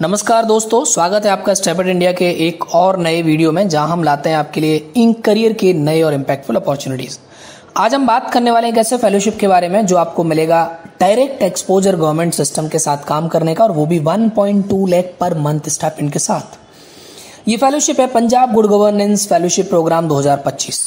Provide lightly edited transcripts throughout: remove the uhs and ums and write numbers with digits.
नमस्कार दोस्तों, स्वागत है आपका स्टेपअप इंडिया के एक और नए वीडियो में, जहां हम लाते हैं आपके लिए इन करियर के नए और इम्पैक्टफुल अपॉर्चुनिटीज। आज हम बात करने वाले हैं एक ऐसे फेलोशिप के बारे में जो आपको मिलेगा डायरेक्ट एक्सपोजर गवर्नमेंट सिस्टम के साथ काम करने का, और वो भी 1.2 लाख पर मंथ स्टाइपेंड के साथ। ये फेलोशिप है Punjab good governance fellowship program 2025।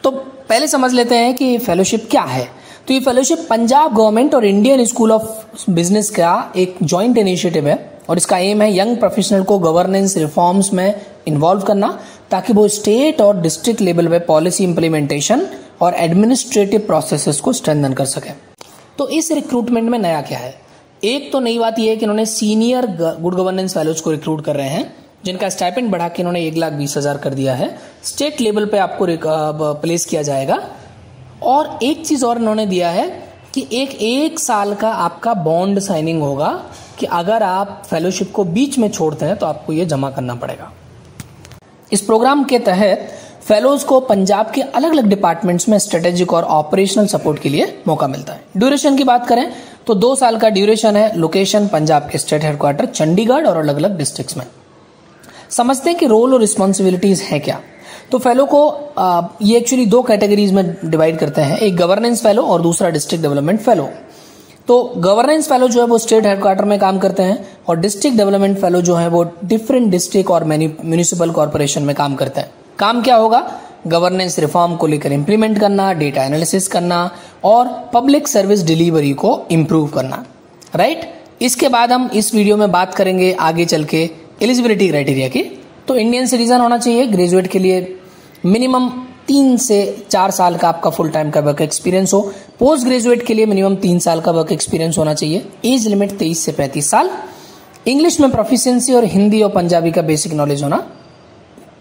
तो पहले समझ लेते हैं कि फेलोशिप क्या है। तो ये फेलोशिप पंजाब गवर्नमेंट और इंडियन स्कूल ऑफ बिजनेस का एक जॉइंट इनिशिएटिव है, और इसका एम है यंग प्रोफेशनल को गवर्नेंस रिफॉर्म्स में इन्वॉल्व करना, ताकि वो स्टेट और डिस्ट्रिक्ट लेवल पे पॉलिसी इंप्लीमेंटेशन और एडमिनिस्ट्रेटिव प्रोसेसेस को स्ट्रेंथन कर सके। तो इस रिक्रूटमेंट में नया क्या है? एक तो नई बात यह है कि इन्होंने सीनियर गुड गवर्नेंस फेलोज को रिक्रूट कर रहे हैं, जिनका स्टाइपेंड बढ़ा के इन्होंने 1,20,000 कर दिया है। स्टेट लेवल पे आपको प्लेस किया जाएगा। और एक चीज और इन्होंने दिया है कि एक साल का आपका बॉन्ड साइनिंग होगा कि अगर आप फेलोशिप को बीच में छोड़ते हैं तो आपको ये जमा करना पड़ेगा। इस प्रोग्राम के तहत फेलोज को पंजाब के अलग अलग डिपार्टमेंट्स में स्ट्रेटेजिक और ऑपरेशनल सपोर्ट के लिए मौका मिलता है। ड्यूरेशन की बात करें तो 2 साल का ड्यूरेशन है। लोकेशन पंजाब के स्टेट हेडक्वार्टर चंडीगढ़ और अलग अलग डिस्ट्रिक्ट्स में। समझते हैं कि रोल और रिस्पॉन्सिबिलिटीज है क्या। तो फेलो को ये एक्चुअली 2 कैटेगरीज में डिवाइड करते हैं, एक गवर्नेंस फेलो और दूसरा डिस्ट्रिक्ट डेवलपमेंट फेलो। तो गवर्नेंस फेलो जो है वो स्टेट हेडक्वार्टर में काम करते हैं, और डिस्ट्रिक्ट डेवलपमेंट फेलो जो है वो डिफरेंट डिस्ट्रिक्ट और म्यूनिसिपल कॉर्पोरेशन में काम करते हैं। काम क्या होगा? गवर्नेंस रिफॉर्म को लेकर इंप्लीमेंट करना, डेटा एनालिसिस करना और पब्लिक सर्विस डिलीवरी को इंप्रूव करना। राइट। इसके बाद हम इस वीडियो में बात करेंगे आगे चल के एलिजिबिलिटी क्राइटेरिया की। तो इंडियन सिटीजन होना चाहिए। ग्रेजुएट के लिए मिनिमम 3 से 4 साल का आपका फुल टाइम का वर्क एक्सपीरियंस हो। पोस्ट ग्रेजुएट के लिए मिनिमम 3 साल का वर्क एक्सपीरियंस होना चाहिए। एज लिमिट 23 से 35 साल। इंग्लिश में प्रोफिशिएंसी और हिंदी और पंजाबी का बेसिक नॉलेज होना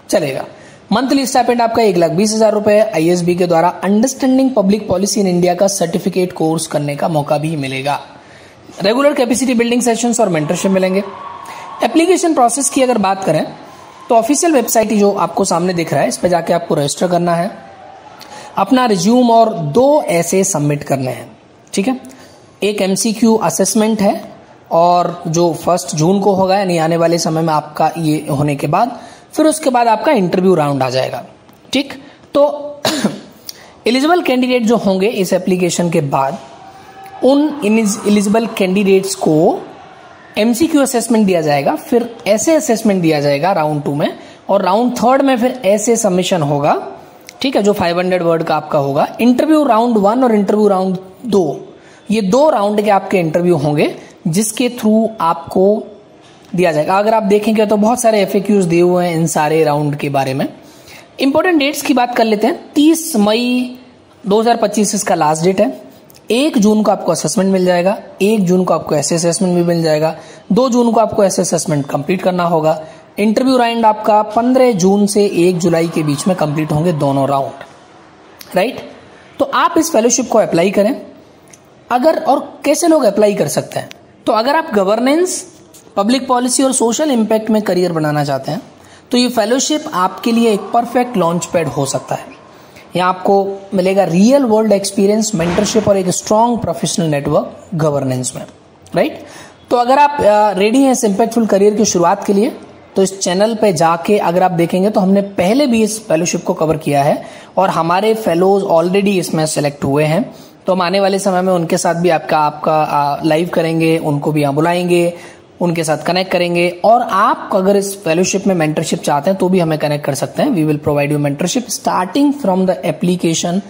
चलेगा। मंथली स्टाइपेंड आपका 1,20,000 रुपए। ISB के द्वारा understanding public policy in India का सर्टिफिकेट कोर्स करने का मौका भी मिलेगा। रेगुलर कैपेसिटी बिल्डिंग सेशंस और मेंटरशिप मिलेंगे। एप्लीकेशन प्रोसेस की अगर बात करें तो ऑफिशियल वेबसाइट जो आपको सामने दिख रहा है, इस पे जाके आपको रजिस्टर करना है, अपना रिज्यूम और 2 ऐसे सबमिट करने हैं। ठीक है। एक MCQ असेसमेंट है, और जो 1 जून को होगा, यानी आने वाले समय में आपका ये होने के बाद फिर उसके बाद आपका इंटरव्यू राउंड आ जाएगा। ठीक। तो एलिजिबल कैंडिडेट जो होंगे इस एप्लीकेशन के बाद, उन एलिजिबल कैंडिडेट्स को MCQ असेसमेंट दिया जाएगा, फिर ऐसे असेसमेंट दिया जाएगा राउंड 2 में, और राउंड 3 में फिर ऐसे सबमिशन होगा। ठीक है, जो 500 वर्ड का आपका होगा। इंटरव्यू राउंड 1 और इंटरव्यू राउंड 2, ये 2 राउंड के आपके इंटरव्यू होंगे, जिसके थ्रू आपको दिया जाएगा। अगर आप देखेंगे तो बहुत सारे FAQs दिए हुए हैं इन सारे राउंड के बारे में। इंपॉर्टेंट डेट्स की बात कर लेते हैं। 30 मई 2025 इसका लास्ट डेट है। 1 जून को आपको असेसमेंट मिल जाएगा। 1 जून को आपको ऐसे असेसमेंट भी मिल जाएगा। 2 जून को आपको ऐसे असेसमेंट कंप्लीट करना होगा। इंटरव्यू राउंड आपका 15 जून से 1 जुलाई के बीच में कंप्लीट होंगे दोनों राउंड। राइट। तो आप इस फेलोशिप को अप्लाई करें। अगर और कैसे लोग अप्लाई कर सकते हैं? तो अगर आप गवर्नेंस, पब्लिक पॉलिसी और सोशल इंपैक्ट में करियर बनाना चाहते हैं तो ये फेलोशिप आपके लिए एक परफेक्ट लॉन्च पैड हो सकता है। यहाँ आपको मिलेगा रियल वर्ल्ड एक्सपीरियंस, मेंटरशिप और एक स्ट्रॉन्ग प्रोफेशनल नेटवर्क गवर्नेंस में। राइट। तो अगर आप रेडी हैं इस इम्पैक्टफुल करियर की शुरुआत के लिए, तो इस चैनल पे जाके अगर आप देखेंगे तो हमने पहले भी इस फेलोशिप को कवर किया है, और हमारे फेलोज ऑलरेडी इसमें सेलेक्ट हुए हैं। तो हम आने वाले समय में उनके साथ भी आपका लाइव करेंगे, उनको भी यहाँ बुलाएंगे, उनके साथ कनेक्ट करेंगे। और आप अगर इस फेलोशिप में मेंटरशिप चाहते हैं तो भी हमें कनेक्ट कर सकते हैं। We will provide you mentorship starting from the application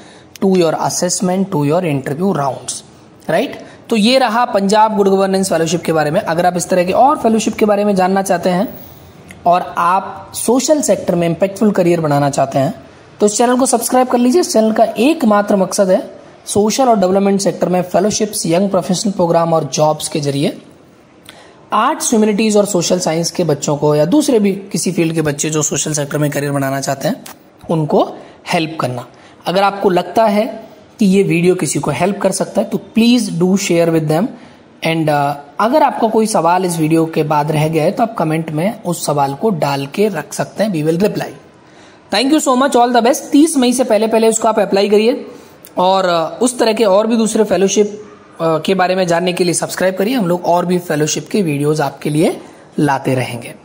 to your assessment to your interview rounds. Right. तो ये रहा पंजाब गुड गवर्नेंस फेलोशिप के बारे में। अगर आप इस तरह के और फेलोशिप के बारे में जानना चाहते हैं और आप सोशल सेक्टर में इंपैक्टफुल करियर बनाना चाहते हैं तो इस चैनल को सब्सक्राइब कर लीजिए। इस चैनल का एकमात्र मकसद है सोशल और डेवलपमेंट सेक्टर में फेलोशिप्स, यंग प्रोफेशनल प्रोग्राम और जॉब्स के जरिए आर्ट्स, ह्यूमैनिटीज और सोशल साइंस के बच्चों को, या दूसरे भी किसी फील्ड के बच्चे जो सोशल सेक्टर में करियर बनाना चाहते हैं, उनको हेल्प करना। अगर आपको लगता है कि ये वीडियो किसी को हेल्प कर सकता है तो please do share with them. And अगर आपका कोई सवाल इस वीडियो के बाद रह गया है तो आप कमेंट में उस सवाल को डाल के रख सकते हैं। We will reply. Thank you so much, all the best. 30 मई से पहले उसको आप अप्लाई करिए, और उस तरह के और भी दूसरे फेलोशिप के बारे में जानने के लिए सब्सक्राइब करिए। हम लोग और भी फेलोशिप के वीडियोस आपके लिए लाते रहेंगे।